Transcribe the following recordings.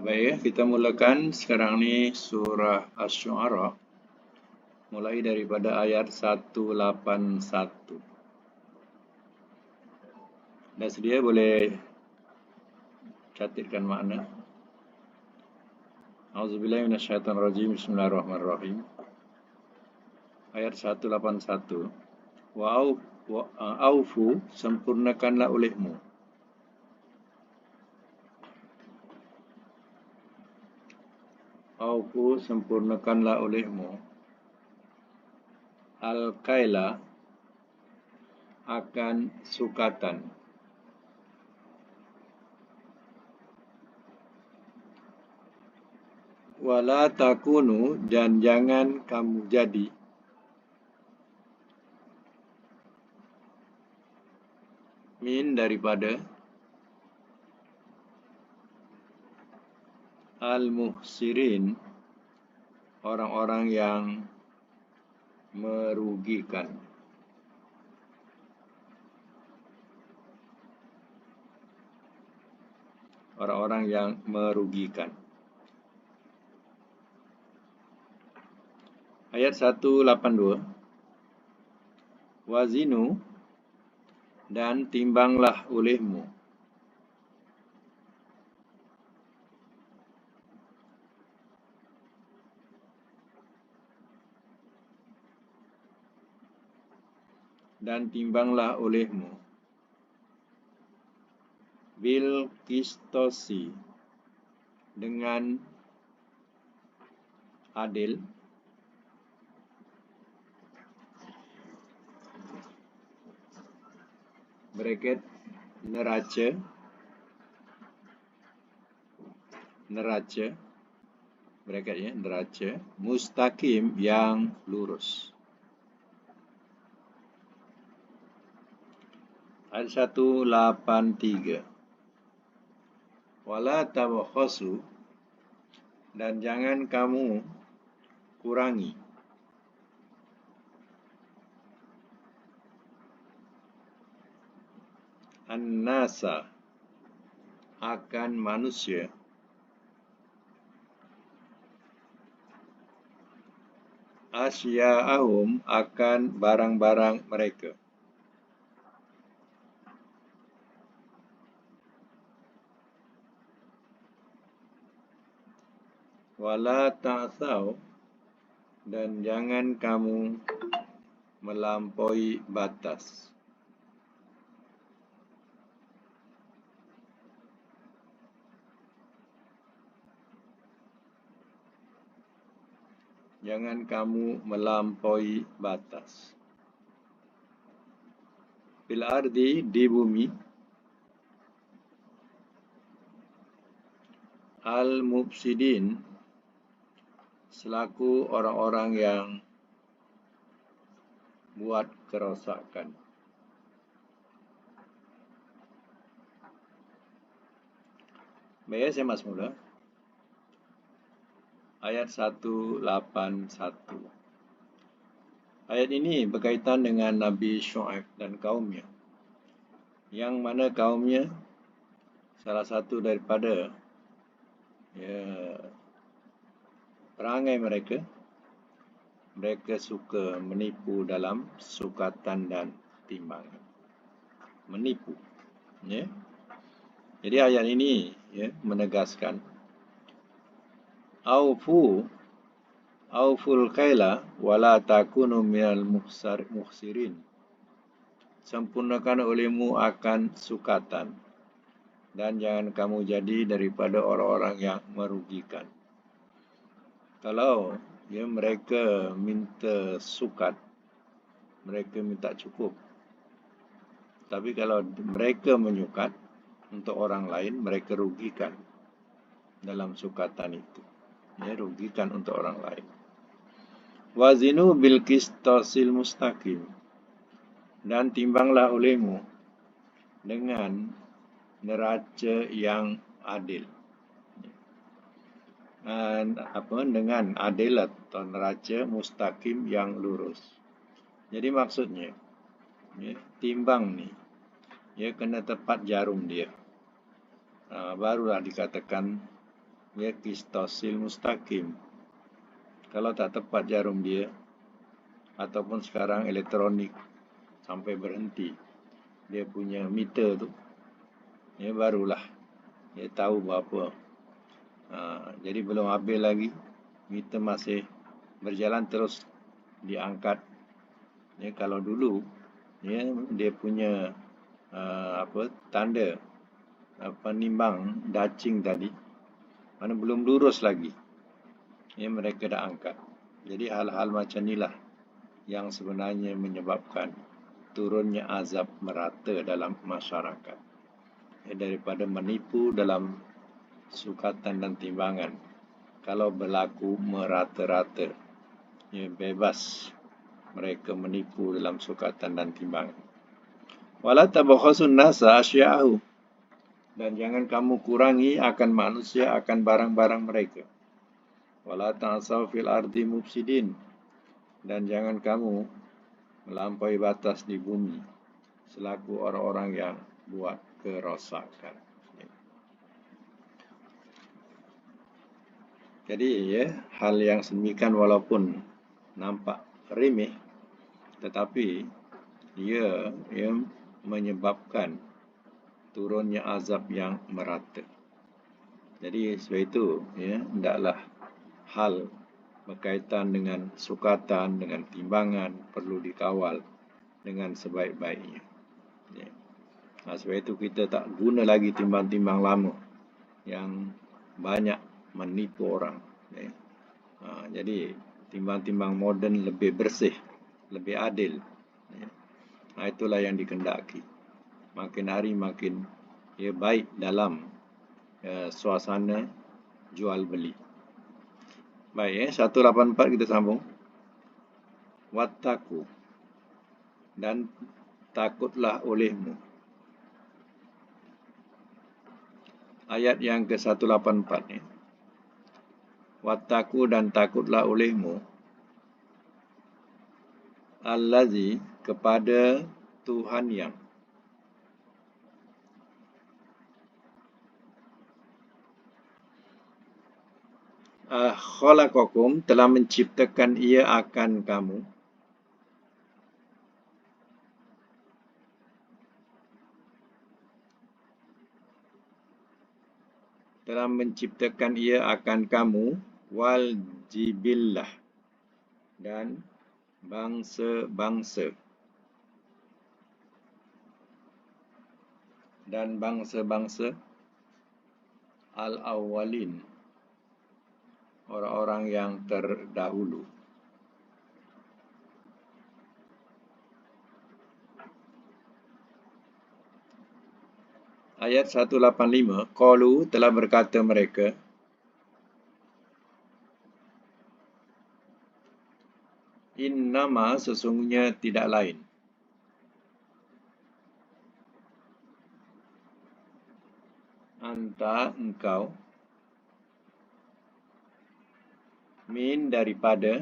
Baik, kita mulakan sekarang ni surah Asy-Syu'ara mulai daripada ayat 181. Dah sedia boleh catatkan makna. Auzubillahi minasyaitonirrajim. Bismillahirrahmanirrahim. Ayat 181. Aufu, sempurnakanlah olehmu. Aufu, sempurnakanlah olehmu. Al-kaila, akan sukatan. Wala takunu, dan jangan kamu jadi. Min, daripada. Al-muhsirin, orang-orang yang merugikan. Orang-orang yang merugikan. Ayat 182. Wazinu, dan timbanglah olehmu. Dan timbanglah olehmu. Bil kistosi, dengan adil. Bracket neraca. Bracket ya, neraca. Mustaqim, yang lurus. Ayat 183. Wala tabakhasu, dan jangan kamu kurangi. An-nasa, akan manusia. Asya'ahum, akan barang-barang mereka. Wala ta'thaw, dan jangan kamu melampaui batas. Jangan kamu melampaui batas. Fil ardi, di bumi. Al-mufsidin, selaku orang-orang yang buat kerosakan. Baik, saya masuk mula. Ayat 181. Ayat ini berkaitan dengan Nabi Syu'aib dan kaumnya. Yang mana kaumnya, salah satu daripada perangai mereka suka menipu dalam sukatan dan timbangan. Menipu. Ya. Jadi ayat ini menegaskan Auful kaila wala takunu minal muhsirin. Sempurnakan olehmu akan sukatan, dan jangan kamu jadi daripada orang-orang yang merugikan. Kalau mereka minta sukat, mereka minta cukup. Tapi kalau mereka menyukat untuk orang lain, mereka rugikan dalam sukatan itu. Rugikan untuk orang lain. Wazinu bil qistosil mustaqim, dan timbanglah olehmu dengan neraca yang adil. Dengan adil atau neraca mustaqim, yang lurus. Jadi maksudnya timbang ni kena tepat jarum dia. Barulah dikatakan ya qistosil mustaqim. Kalau tak tepat jarum dia, ataupun sekarang elektronik sampai berhenti, dia punya meter tu, ya barulah dia tahu berapa. Jadi belum habis lagi, meter masih berjalan terus diangkat. Ya, kalau dulu, ya dia punya tanda penimbang dacing tadi, mana belum lurus lagi, ya mereka dah angkat. Jadi hal-hal macam inilah yang sebenarnya menyebabkan turunnya azab merata dalam masyarakat. Ya, daripada menipu dalam sukatan dan timbangan, kalau berlaku merata-rata, ya bebas mereka menipu dalam sukatan dan timbangan. Wala tabakhasun nasa asya'ahu, dan jangan kamu kurangi akan manusia akan barang-barang mereka. Wala ta'asaw fil ardi mufsidin, dan jangan kamu melampaui batas di bumi selaku orang-orang yang buat kerosakan. Jadi ya, hal yang sedemikian walaupun nampak remeh, tetapi dia menyebabkan turunnya azab yang merata. Jadi sebab itu ya, hendaklah hal berkaitan dengan sukatan, dengan timbangan perlu dikawal dengan sebaik-baiknya. Ya. Sebab itu kita tak guna lagi timbang-timbang lama yang banyak menipu orang. Ya. Jadi timbang-timbang moden lebih bersih, lebih adil. Ya. Itulah yang dikehendaki. Makin hari makin baik dalam suasana jual beli. Baik, 184 kita sambung. Wattaku, dan takutlah olehmu. Ayat yang ke-184 ni. Wattaku, dan takutlah olehmu. Allazi, kepada Tuhan yang khalaqakum, telah menciptakan ia akan kamu. Telah menciptakan ia akan kamu, wal jibillah, dan bangsa-bangsa. Dan bangsa-bangsa al-awwalin, orang-orang yang terdahulu. Ayat 185, qalu, telah berkata mereka, innama, sesungguhnya tidak lain, anta, engkau, min, daripada,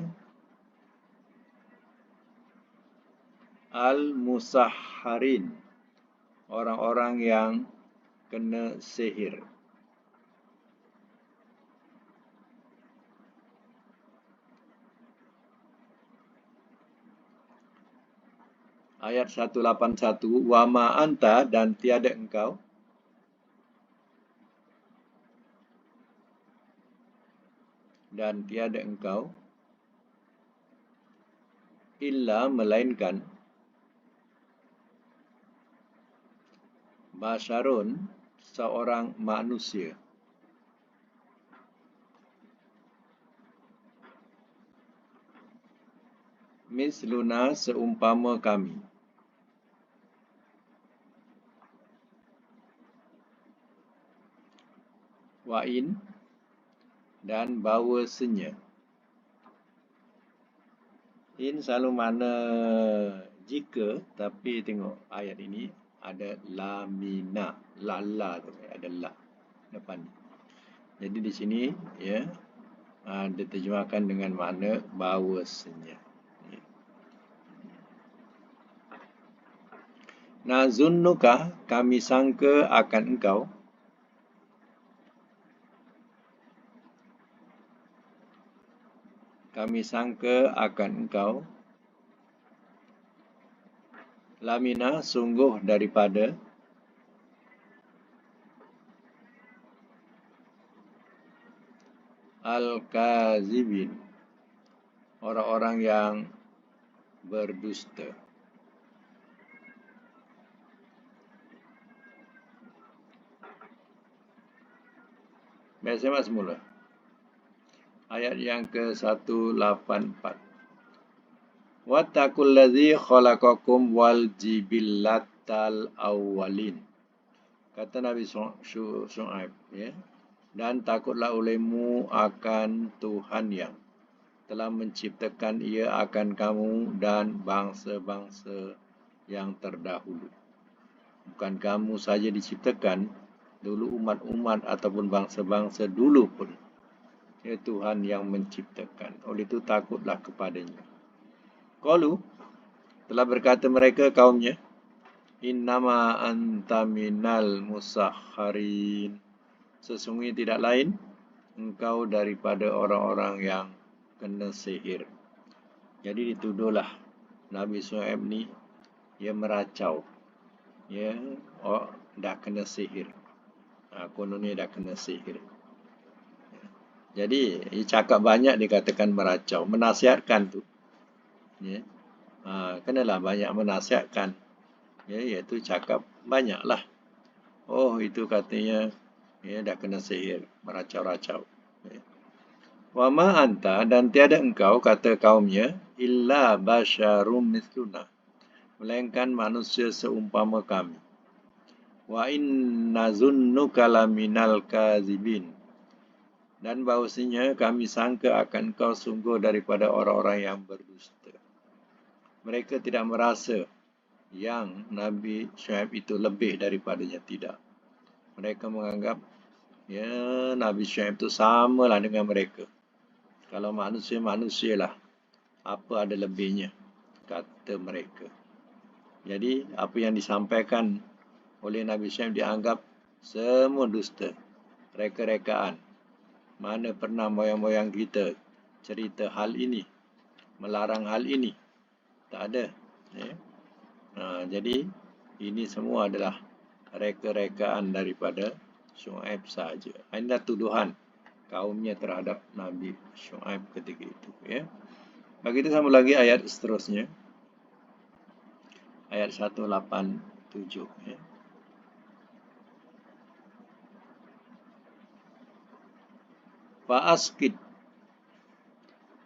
al-musahharin, orang-orang yang kena sihir. Ayat 181, wa ma anta, dan tiada engkau, dan tiada engkau, illa, melainkan, basyarun, seorang manusia. Misluna, seumpama kami. Wa'in, dan bahawasanya. In selalu mana jika, tapi tengok ayat ini ada lamina, lala tu, ada la depan. Jadi di sini ya diterjemahkan dengan makna bahawasanya. Nazunnuka, kami sangka akan engkau, kami sangka akan engkau lamina sungguh daripada al-kazibin, orang-orang yang berdusta. Biasa semula. Ayat yang ke-184. Wattaqul ladzi khalaqakum wal jibillatal awwalin. Kata Nabi Syuaib, ya. Dan takutlah olehmu akan Tuhan yang telah menciptakan ia akan kamu dan bangsa-bangsa yang terdahulu. Bukan kamu saja diciptakan, dulu umat-umat ataupun bangsa-bangsa dulu pun. Ya Tuhan yang menciptakan. Oleh itu takutlah kepadanya. Qalu, telah berkata mereka kaumnya, innama anta minal musakharin. Sesungguhnya tidak lain engkau daripada orang-orang yang kena sihir. Jadi dituduhlah Nabi Syuaib ni dia meracau. Ya, dah kena sihir. Kononnya dah kena sihir. Jadi, dia cakap banyak dikatakan meracau, menasihatkan tu. Ya. Kenalah banyak menasihatkan. Ya, iaitu cakap banyaklah. Oh, itu katanya ya dah kena sihir, meracau-racau. Ya. Wa ma anta, dan tiada engkau, kata kaumnya, illa basyarum misluna, melainkan manusia seumpama kami. Wa inna zunnuka laminal kazibin, dan bahawasanya kami sangka akan kau sungguh daripada orang-orang yang berdusta. Mereka tidak merasa yang Nabi Syuaib itu lebih daripadanya, tidak. Mereka menganggap ya Nabi Syuaib itu samalah dengan mereka. Kalau manusia lah, apa ada lebihnya, kata mereka. Jadi apa yang disampaikan oleh Nabi Syuaib dianggap semua dusta, reka-rekaan. Mana pernah moyang-moyang kita cerita hal ini, melarang hal ini. Tak ada. Ya. Jadi, ini semua adalah reka-rekaan daripada Syuaib sahaja. Ini tuduhan kaumnya terhadap Nabi Syuaib ketika itu. Ya. Bagi kita sambung lagi ayat seterusnya. Ayat 187. Ya. Fa'askid,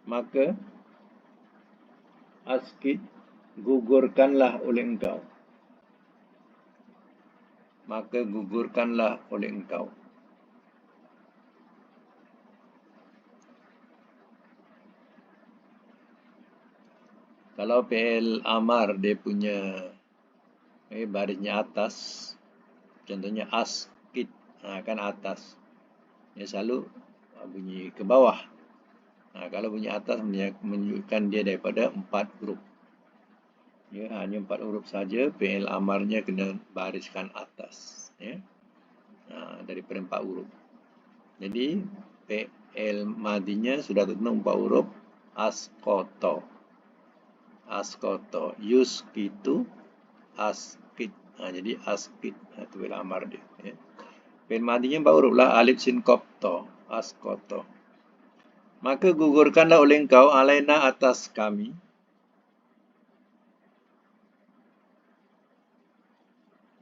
maka askid, gugurkanlah oleh engkau. Maka gugurkanlah oleh engkau. Kalau fi'il amar dia punya barisnya atas, contohnya askid, kan atas. Dia selalu bunyi ke bawah. Kalau bunyi atas menunjukkan dia daripada 4 huruf. Ya, hanya 4 huruf saja, fi'il amarnya kena bariskan atas. Ya. Daripada 4 huruf. Jadi, fi'il madinya sudah tentu 4 huruf. Askoto. Askoto. Yuskitu. Askid. Jadi, askid. Itu fi'il amar dia. Ya. Fi'il madinya 4 huruf lah. Alif sin kopto. Askoto. Maka gugurkanlah oleh engkau alaina atas kami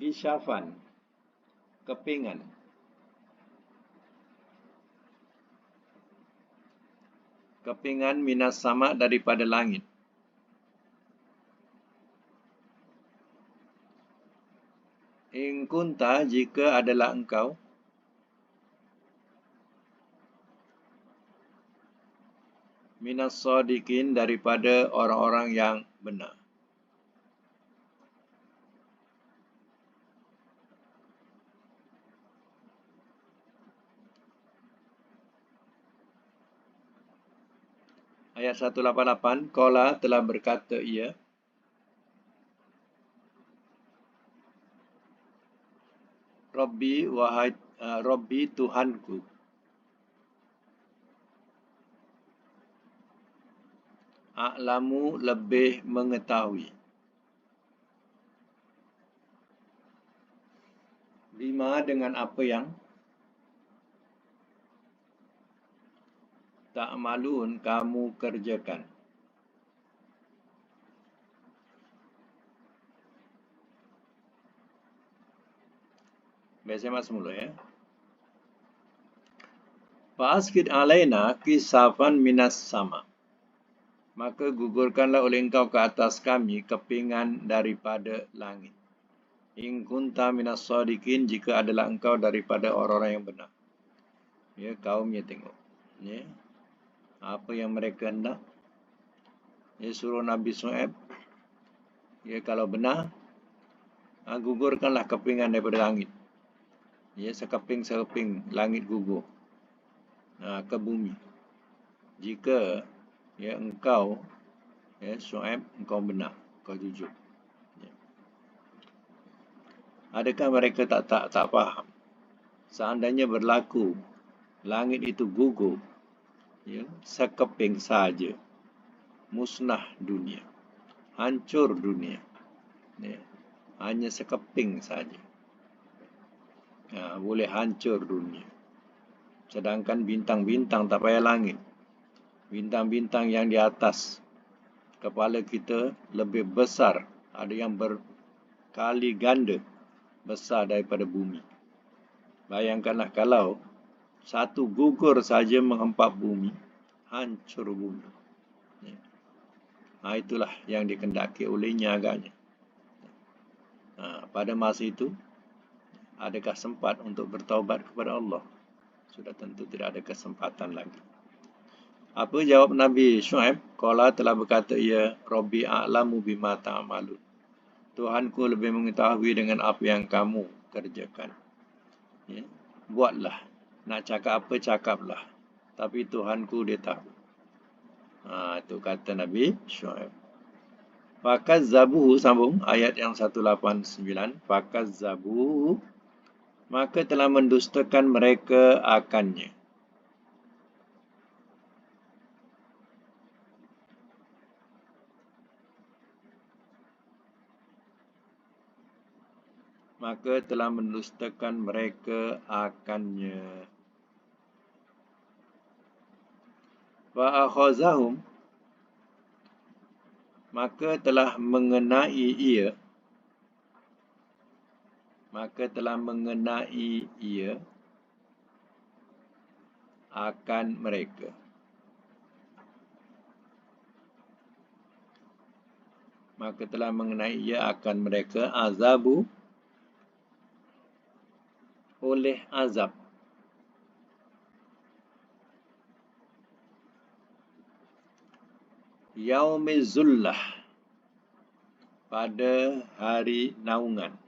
isyafan, kepingan. Kepingan minas sama daripada langit. In kunta, jika adalah engkau minas sadiqin, daripada orang-orang yang benar. Ayat 188, Qala, telah berkata ia, Rabbi, wahai Rabbi, Tuhanku. a'lamu lebih mengetahui. Bima dengan apa yang ta'malun kamu kerjakan. Biasa masuk mula ya. Fa'askid alaina kisafan minas sama. Maka gugurkanlah oleh engkau ke atas kami kepingan daripada langit. In kunta minas sadiqin, jika adalah engkau daripada orang-orang yang benar. Ya, kaumnya tengok. Ya. Apa yang mereka hendak. Ya, suruh Nabi Shu'aib. Ya, kalau benar, gugurkanlah kepingan daripada langit. Ya, sekeping-sekeping langit gugur ke bumi. Jika ya engkau ya Shu'aib, engkau benar, engkau jujur. Ya. Adakah mereka tak faham? Seandainya berlaku langit itu gugur, ya, sekeping saja, musnah dunia, hancur dunia. Ya. Hanya sekeping saja. Boleh hancur dunia. Sedangkan bintang-bintang tak payah langit. Bintang-bintang yang di atas kepala kita lebih besar. Ada yang berkali ganda besar daripada bumi. Bayangkanlah kalau satu gugur saja menghempap bumi, hancur bumi. Itulah yang dikendaki olehnya agaknya. Pada masa itu, adakah sempat untuk bertaubat kepada Allah? Sudah tentu tidak ada kesempatan lagi. Apa jawab Nabi Shu'aib? Qala telah berkata ia, Rabbi a'lamu bima ta'malun. Tuhanku lebih mengetahui dengan apa yang kamu kerjakan. Ya. Buatlah. Nak cakap apa, cakaplah. Tapi Tuhanku dia tahu. Itu kata Nabi Shu'aib. Fakazzabuhu, sambung ayat yang 189. Fakazzabuhu, maka telah mendustakan mereka akannya. Maka telah mendustakan mereka akannya. Fa'akhazahum, maka telah mengenai ia. Maka telah mengenai ia akan mereka. Maka telah mengenai ia akan mereka azabu, oleh azab. Yaumiz zullah, pada hari naungan.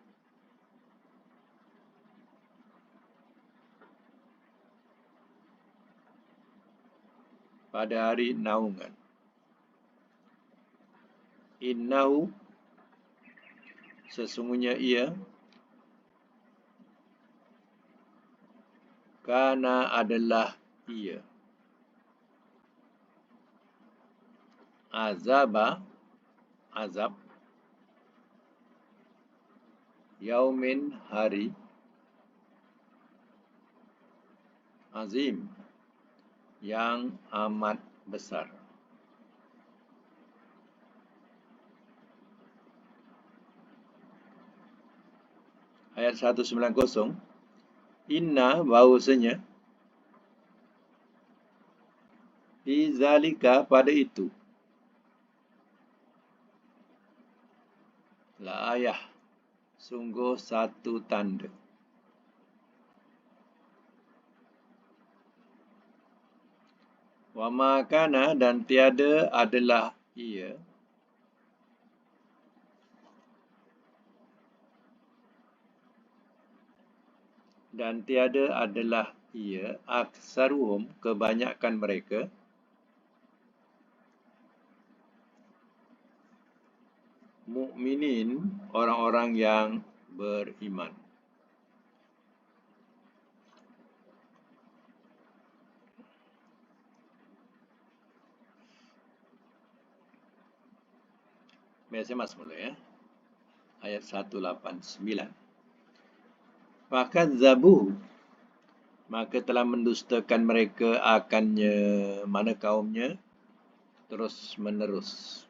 Pada hari naungan. Innahu, sesungguhnya ia, kana adalah ia, azaba, azab, yaumin, hari, azim, yang amat besar. Ayat 190. Inna, bahawasanya, fi zalika, pada itu, la ayah, sungguh satu tanda. Wa ma kana, dan tiada adalah ia, dan tiada adalah ia, aksaruhum, kebanyakan mereka, mukminin, orang-orang yang beriman. Biasa semula ya. Ayat 189. Bahkan zabu, maka telah mendustakan mereka akannya, mana kaumnya, terus menerus.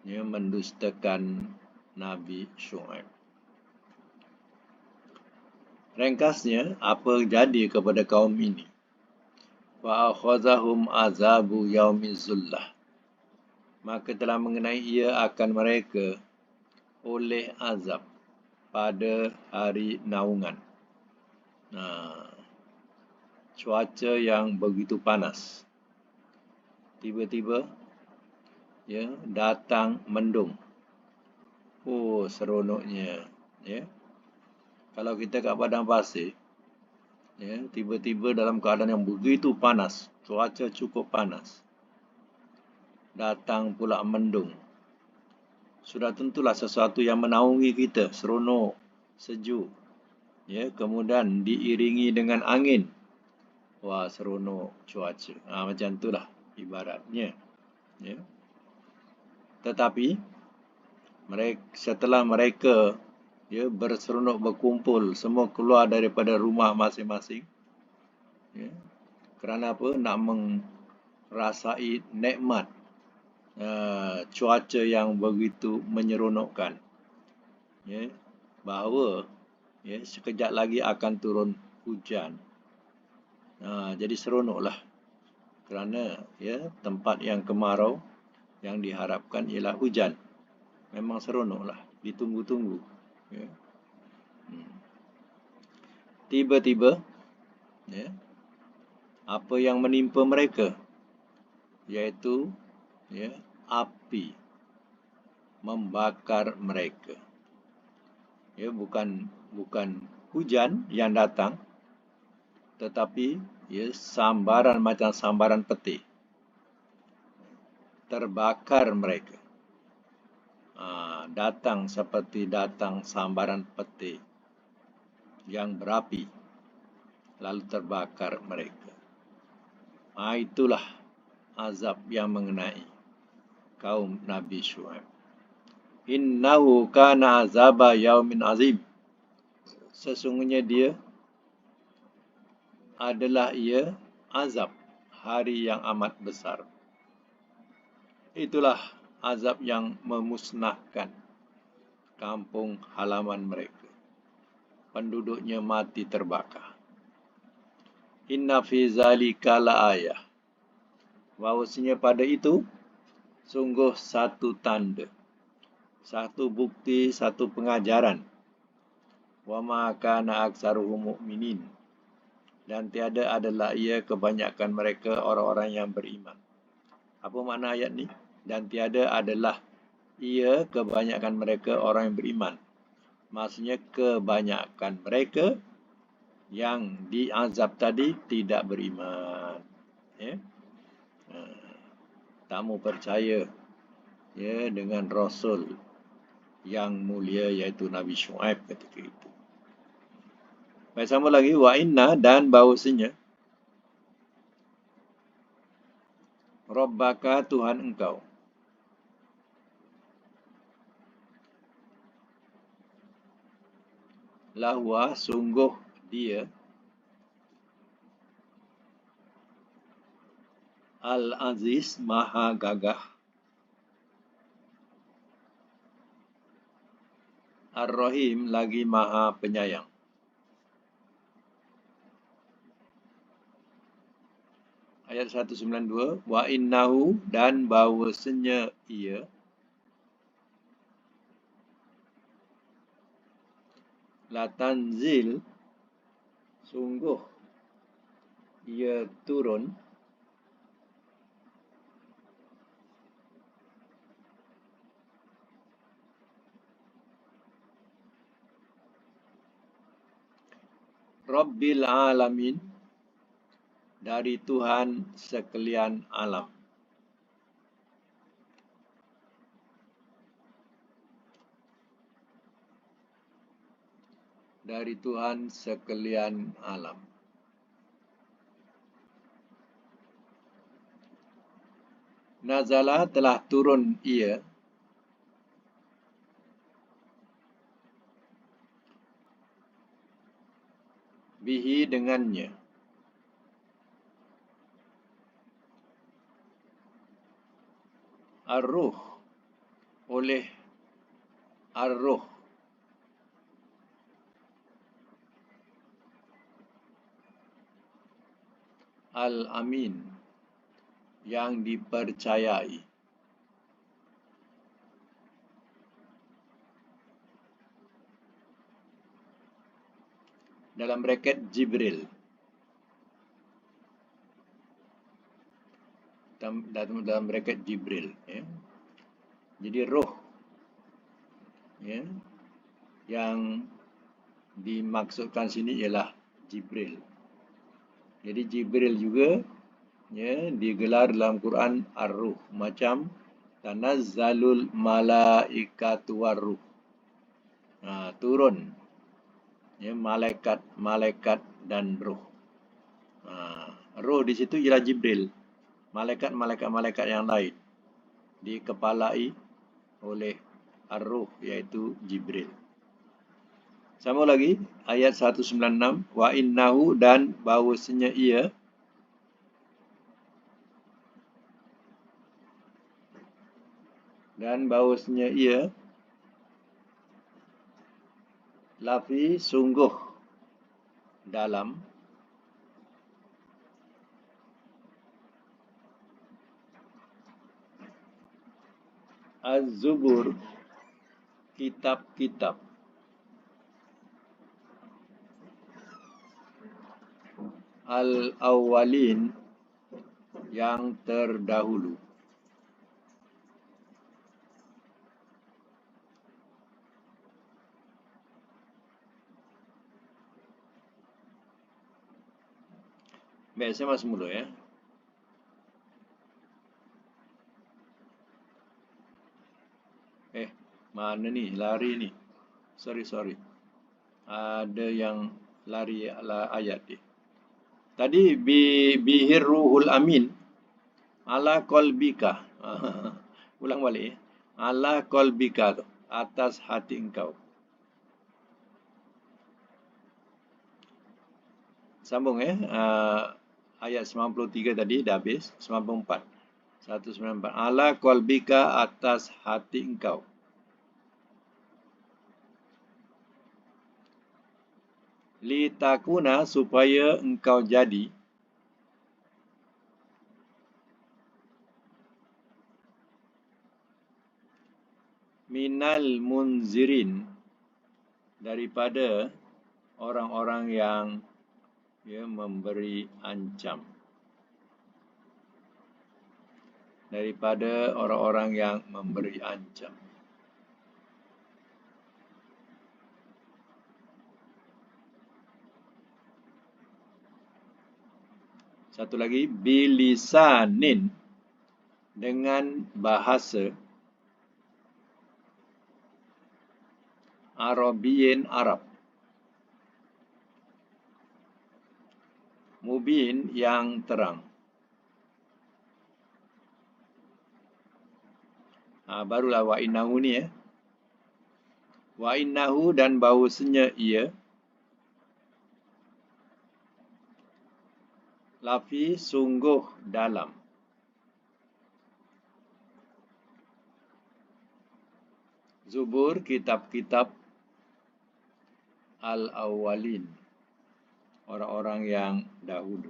Ya, mendustakan Nabi Syuaib. Ringkasnya, apa jadi kepada kaum ini? Wa akhazahum azabu yaumiz zullah. Maka telah mengenai ia akan mereka oleh azab pada hari naungan. Cuaca yang begitu panas. Tiba-tiba ya datang mendung. Oh, seronoknya ya. Kalau kita kat padang pasir ya, tiba-tiba dalam keadaan yang begitu panas, cuaca cukup panas, datang pula mendung. Sudah tentulah sesuatu yang menaungi kita, seronok, sejuk. Ya, kemudian diiringi dengan angin. Wah, seronok cuaca. Macam itulah ibaratnya. Ya. Tetapi setelah mereka ya berseronok berkumpul, semua keluar daripada rumah masing-masing. Ya. Kerana apa? Nak merasai nikmat cuaca yang begitu menyeronokkan. Ya. Bahawa ya, sekejap lagi akan turun hujan. Jadi seronoklah. Kerana ya tempat yang kemarau yang diharapkan ialah hujan. Memang seronoklah, ditunggu-tunggu. Ya. Tiba-tiba, ya, apa yang menimpa mereka, iaitu ya, api membakar mereka. Ya, bukan hujan yang datang, tetapi ya, sambaran macam sambaran peti. Terbakar mereka. Datang seperti datang sambaran peti yang berapi, lalu terbakar mereka. Itulah azab yang mengenai kaum Nabi Syuaib. Innahu kana azaba yaumin azim. Sesungguhnya dia adalah azab hari yang amat besar. Itulah azab yang memusnahkan kampung halaman mereka. Penduduknya mati terbakar. Inna fi zalika la ayah. Bahawasanya pada itu sungguh satu tanda, satu bukti, satu pengajaran. Wa ma kana aktsaruhum mu'minin. Dan tiada adalah ia kebanyakan mereka orang-orang yang beriman. Apa makna ayat ni? Dan tiada adalah ia kebanyakan mereka orang yang beriman. Maksudnya kebanyakan mereka yang diazab tadi tidak beriman. Ya. Tak mau percaya ya dengan Rasul yang mulia iaitu Nabi Syuaib ketika itu. Baik, sama lagi, wa inna, dan bahawasanya Rabbaka, Tuhan engkau, lahwa, sungguh dia, Al-Aziz, maha gagah, Ar-Rahim, lagi maha penyayang. Ayat 192, wa innahu, dan bahawasanya ia, la tanzil, sungguh ia turun, Rabbil alamin, dari Tuhan sekalian alam. Dari Tuhan sekalian alam. Nazala, telah turun ia, bihi dengannya. Ar-ruh oleh ar-ruh. Al-amin yang dipercayai. Dalam braket Jibril. Dalam braket Jibril. Ya. Jadi roh ya, yang dimaksudkan sini ialah Jibril. Jadi Jibril juga ya, digelar dalam Quran ar-ruh. Macam tanazzalul malaikatu war-ruh. Turun ya, malaikat dan roh. Roh di situ ialah Jibril. Malaikat yang lain dikepalai oleh ar-ruh, iaitu Jibril. Sama lagi ayat 196, wa innahu dan bahawasanya ia lafi sungguh dalam Az-Zubur, kitab-kitab al-awwalin yang terdahulu. Baik, saya masuk mula ya. Mana ni? Lari ni. Sorry. Ada yang lari ayat ni. Tadi bihir ruhul amin ala qalbika. Ulang balik. Ala qalbika tu, atas hati engkau. Sambung ya. Ayat 93 tadi dah habis. 94. 194. Ala qalbika, atas hati engkau. Litakuna, supaya engkau jadi minal munzirin, daripada orang-orang yang memberi ancam. Daripada orang-orang yang memberi ancam. Satu lagi, bilisanin, dengan bahasa Arabiyin, Arab. Mubin, yang terang. Barulah wa innahu ni ya. Wa innahu, dan bahawasanya ia lafi sungguh dalam Zubur, kitab-kitab al-awwalin, orang-orang yang dahulu.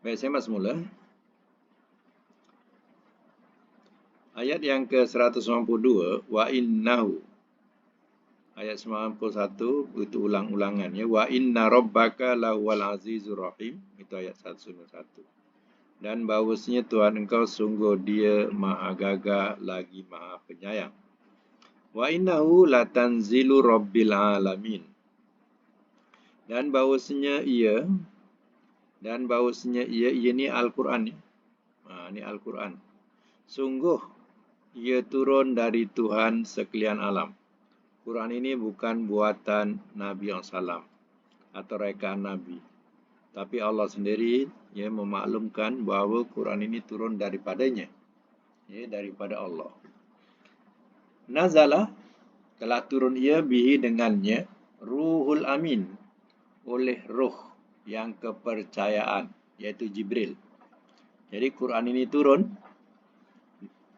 Baik, saya masuk mula. Ayat yang ke-192, wa innahu. Ayat 91, itu ulang-ulangan ya. Wa inna rabbaka lahuwal azizur rahim. Itu ayat 191. Dan bahawasanya Tuhan engkau sungguh dia maha gagah lagi maha penyayang. Wa innahu latanzilu rabbil alamin. Dan bahawasanya ia ni Al-Quran ni. Ni Al-Quran. Sungguh ia turun dari Tuhan sekalian alam. Quran ini bukan buatan Nabi SAW atau rekaan Nabi, Tapi Allah sendiri memaklumkan bahawa Quran ini turun daripadanya, daripada Allah. Nazala, telah turun ia bihi dengannya, Ruhul Amin, oleh roh yang kepercayaan, iaitu Jibril. Jadi Quran ini turun,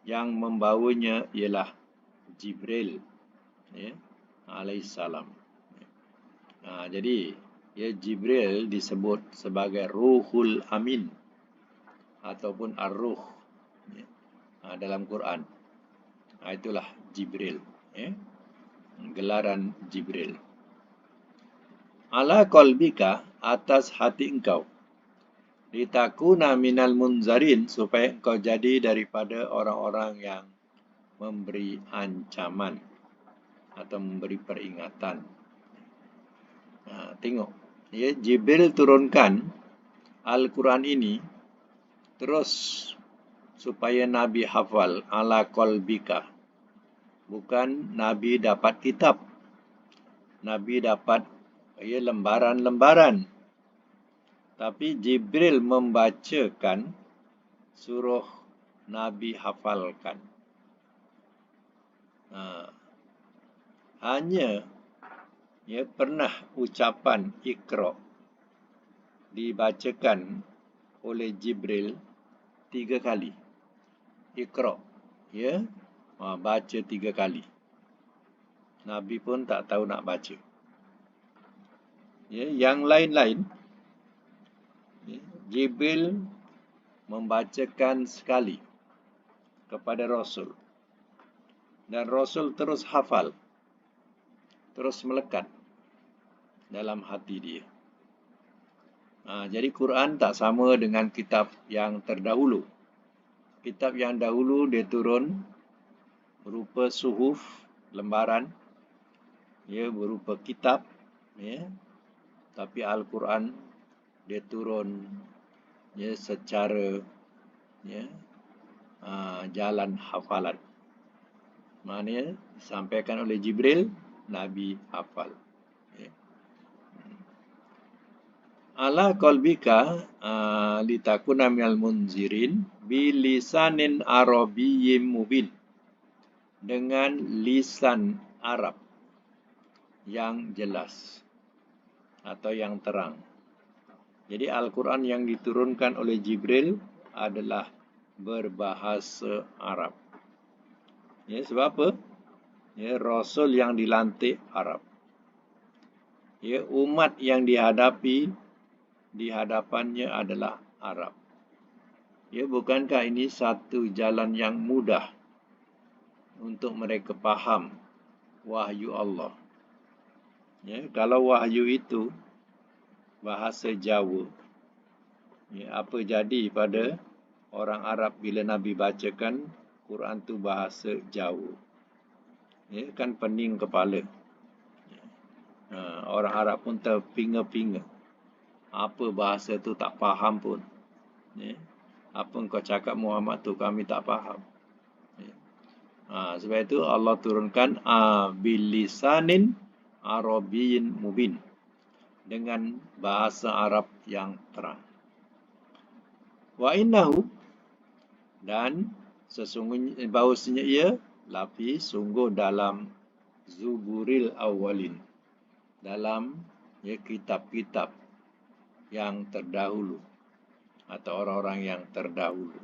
yang membawanya ialah Jibril, alaihissalam. Jadi Jibril disebut sebagai Ruhul Amin ataupun Ar-Ruh dalam Quran. Itulah Jibril, gelaran Jibril. Ala qalbika, atas hati engkau, litakuna minal munzarin, supaya engkau jadi daripada orang-orang yang memberi ancaman atau memberi peringatan. Tengok, Jibril turunkan Al-Quran ini terus supaya Nabi hafal, ala qalbika. Bukan Nabi dapat kitab, Nabi dapat lembaran-lembaran. Tapi Jibril membacakan, suruh Nabi hafalkan. Hanya pernah ucapan Iqra dibacakan oleh Jibril 3 kali. Iqra, baca 3 kali. Nabi pun tak tahu nak baca. Yang lain-lain, Jibril membacakan sekali kepada Rasul. Dan Rasul terus hafal, terus melekat dalam hati dia. Jadi Quran tak sama dengan kitab yang terdahulu. Kitab yang dahulu dia turun berupa suhuf, lembaran, berupa kitab, tapi Al-Quran dia turun secara jalan hafalan. Maknanya disampaikan oleh Jibril, Nabi hafal. Ala qalbika litakuna minal munzirin bilisanin arabiyyin mubin, dengan lisan Arab yang jelas atau yang terang. Jadi Al-Quran yang diturunkan oleh Jibril adalah berbahasa Arab. Sebab apa? Rasul yang dilantik Arab. Umat yang dihadapi di hadapannya adalah Arab. Bukankah ini satu jalan yang mudah untuk mereka faham wahyu Allah? Kalau wahyu itu bahasa Jawa, apa jadi pada orang Arab bila Nabi bacakan Quran tu bahasa Jawa? Kan pening kepala. Orang Arab pun terpinga-pinga. Apa bahasa tu tak faham pun. Apa engkau cakap Muhammad tu kami tak faham. Sebab itu Allah turunkan bilisanin arabiyyin mubin, dengan bahasa Arab yang terang. Wa innahu, dan sesungguhnya bahawasanya ia lafi sungguh dalam Zuburil Awwalin, dalam kitab-kitab yang terdahulu atau orang-orang yang terdahulu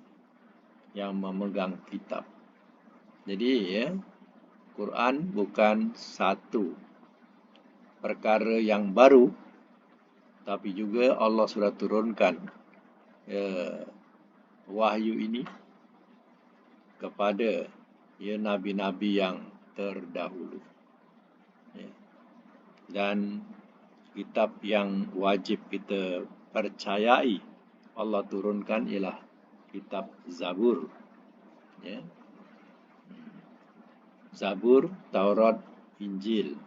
yang memegang kitab. Jadi Quran bukan satu perkara yang baru, tapi juga Allah sudah turunkan wahyu ini kepada nabi-nabi yang terdahulu. Dan kitab yang wajib kita percayai Allah turunkan ialah kitab Zabur. Zabur, Taurat, Injil.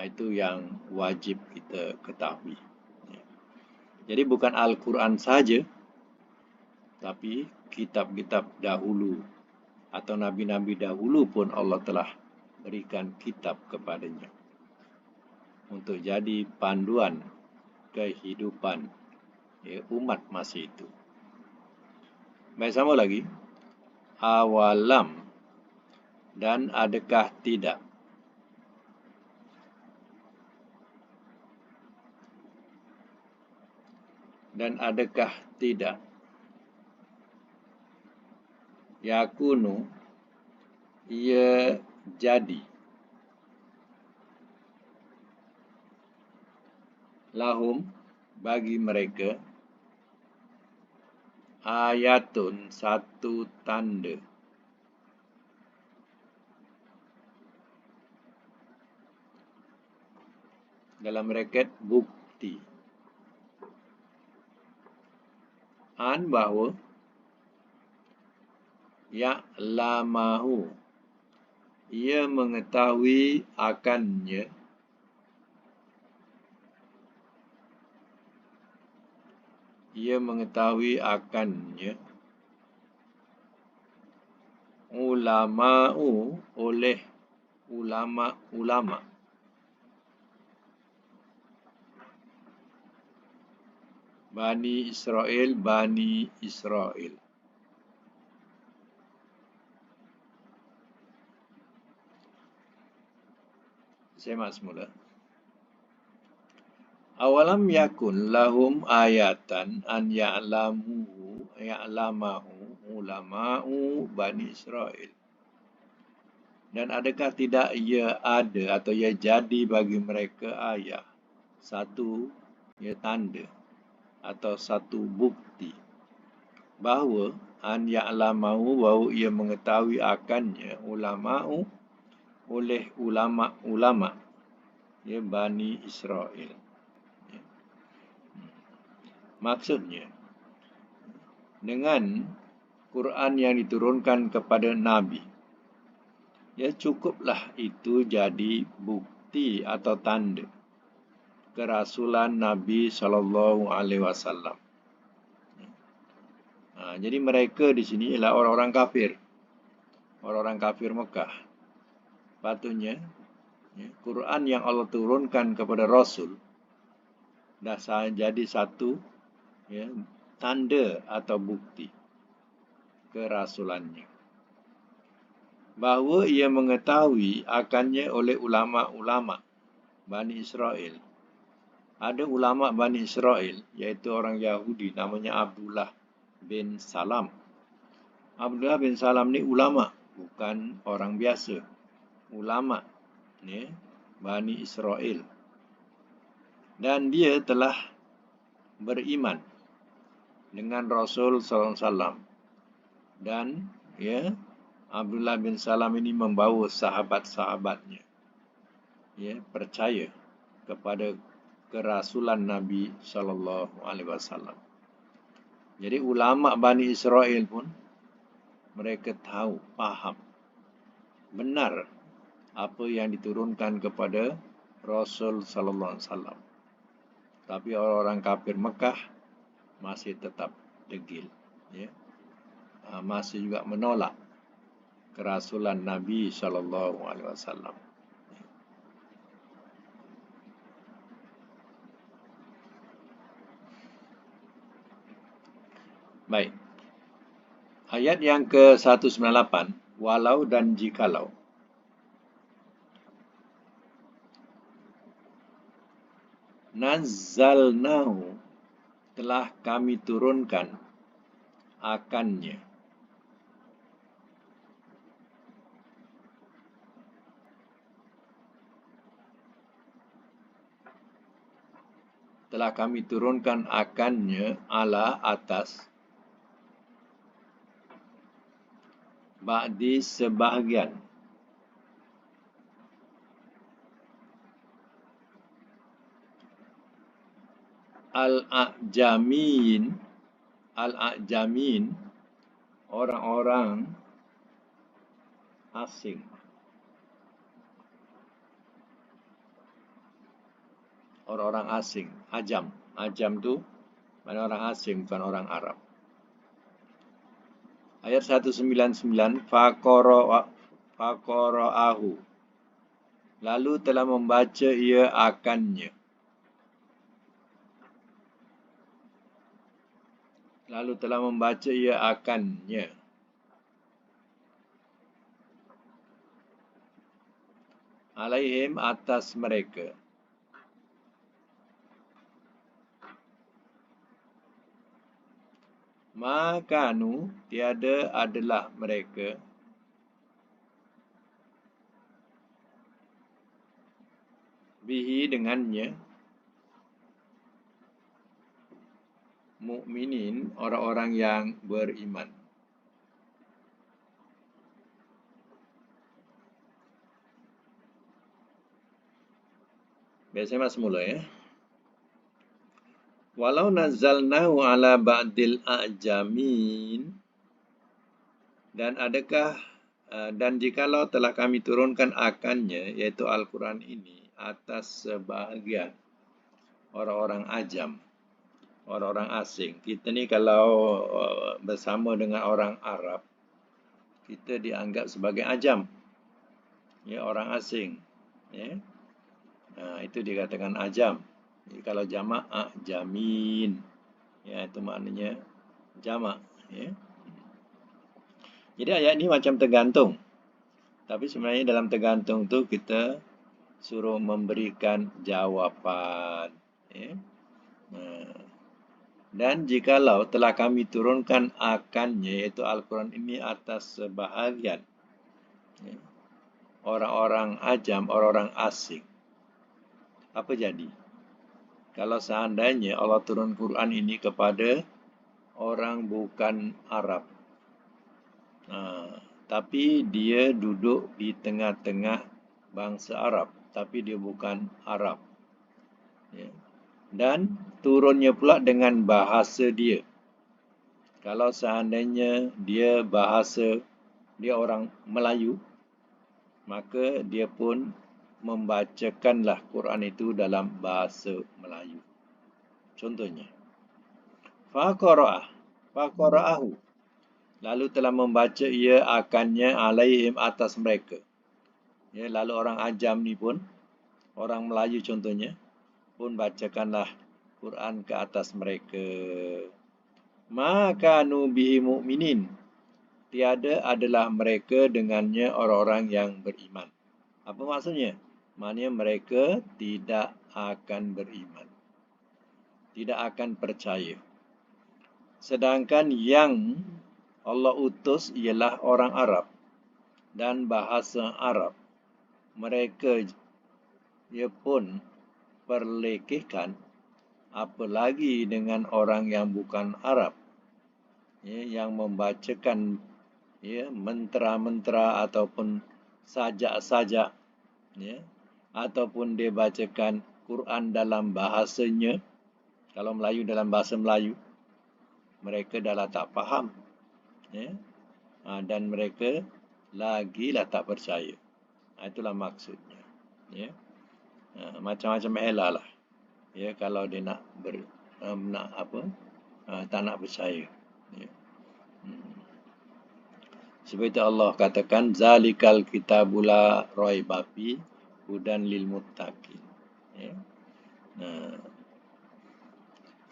Itu yang wajib kita ketahui. Jadi bukan Al-Quran saja, tapi kitab-kitab dahulu atau nabi-nabi dahulu pun Allah telah berikan kitab kepadanya untuk jadi panduan kehidupan umat masa itu. Baik, sama lagi. Awalam dan adakah tidak. Dan adakah tidak. Yakunu, ia jadi. Lahum, bagi mereka. Ayatun, satu tanda. Dalam bracket bukti. An, bahawa ya'lamahu, ia mengetahui akannya. Ia mengetahui akannya. Ulama'u, oleh ulama-ulama. Bani Israel, Bani Israel. Semak semula. Awalam yakun lahum ayatan an ya'lamahu ulama'u Bani Israel. Dan adakah tidak ia ada atau ia jadi bagi mereka ayat, satu tanda atau satu bukti bahawa an ya'lamahu, bahawa ia mengetahui akannya ulama'u, oleh ulama-ulama Bani Israel. Maksudnya, dengan Quran yang diturunkan kepada Nabi, cukuplah itu jadi bukti atau tanda kerasulan Nabi SAW. Jadi mereka di sini ialah orang-orang kafir, orang-orang kafir Mekah. Patutnya Quran yang Allah turunkan kepada Rasul dah jadi satu tanda atau bukti kerasulannya. Bahawa ia mengetahui akannya oleh ulama-ulama Bani Israel. Ada ulama Bani Israel, iaitu orang Yahudi, namanya Abdullah bin Salam. Abdullah bin Salam ni ulama, bukan orang biasa. Ulama Bani Israel. Dan dia telah beriman dengan Rasul SAW. Dan Abdullah bin Salam ini membawa sahabat-sahabatnya percaya kepada kerasulan Nabi SAW. Jadi ulama Bani Israel pun mereka tahu, faham benar apa yang diturunkan kepada Rasul SAW. Tapi orang-orang kafir Mekah masih tetap degil, masih juga menolak kerasulan Nabi SAW. Baik. Ayat yang ke-198, walau dan jikalau. Nazzalnahu, telah kami turunkan akannya. Telah kami turunkan akannya ala atas ba'di sebahagian. Al-A'jamin, orang-orang asing. Orang-orang asing, Ajam. Ajam tu mana orang asing, bukan orang Arab. Ayat 199, faqara'ahu, lalu telah membaca ia akannya. lalu telah membaca ia akannya. Alaihim atas mereka. Makanu tiada adalah mereka. Bihi dengannya. Mukminin orang-orang yang beriman. Biasanya mas mula ya. Walau nazzalnahu ala ba'dil a'jamin, dan adakah dan jikalau telah kami turunkan akannya, iaitu Al-Quran ini, atas sebahagian orang-orang ajam, orang-orang asing. Kita ni kalau bersama dengan orang Arab, kita dianggap sebagai ajam, ya, orang asing, ya. Itu dikatakan ajam. Jadi kalau jamak jamin, ya, itu maknanya jamak, ya. Jadi ayat ini macam tergantung. Tapi sebenarnya dalam tergantung tu kita suruh memberikan jawapan, ya. Dan jikalau telah kami turunkan akannya, iaitu Al-Quran ini, atas sebahagian, ya, orang-orang ajam, orang-orang asing, apa jadi? Kalau seandainya Allah turun Quran ini kepada orang bukan Arab, tapi dia duduk di tengah-tengah bangsa Arab, tapi dia bukan Arab, ya. Dan turunnya pula dengan bahasa dia. Kalau seandainya dia orang Melayu, maka dia pun membacakanlah Quran itu dalam bahasa Melayu. Contohnya, faqara'ahu, lalu telah membaca ia akannya alaihim atas mereka. Ya, lalu orang ajam ni pun, orang Melayu contohnya, pun bacakanlah Quran ke atas mereka. Makanu bihi mu'minin, tiada adalah mereka dengannya orang-orang yang beriman. Apa maksudnya? Maknanya mereka tidak akan beriman, tidak akan percaya. Sedangkan yang Allah utus ialah orang Arab dan bahasa Arab. Mereka ia pun perlekehkan, apalagi dengan orang yang bukan Arab, ya, yang membacakan, ya, mentera-mentera ataupun sajak-sajak, ya, ataupun dia bacakan Quran dalam bahasanya. Kalau Melayu dalam bahasa Melayu, mereka dah lah tak faham, ya. Dan mereka lagilah tak percaya. Itulah maksudnya, ya. Macam-macam elah lah, ya, kalau dia nak tak nak percaya, ya. Sebab itu Allah katakan zalikal kitabula raiba fi hudan lil muttaqin, ya.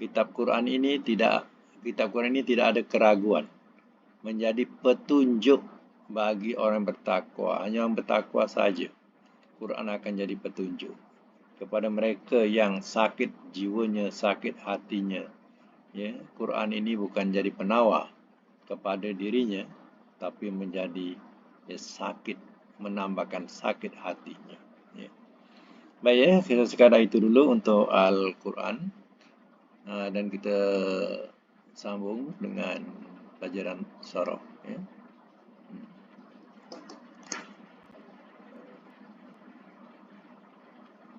Kitab Quran ini tidak ada keraguan, menjadi petunjuk bagi orang bertakwa. Hanya orang bertakwa saja Quran akan jadi petunjuk kepada mereka yang sakit jiwanya, sakit hatinya, ya. Quran ini bukan jadi penawar kepada dirinya, tapi menjadi, ya, sakit, menambahkan sakit hatinya, ya. Baik, ya, kita sekadar itu dulu untuk Al-Quran, dan kita sambung dengan pelajaran surah, ya.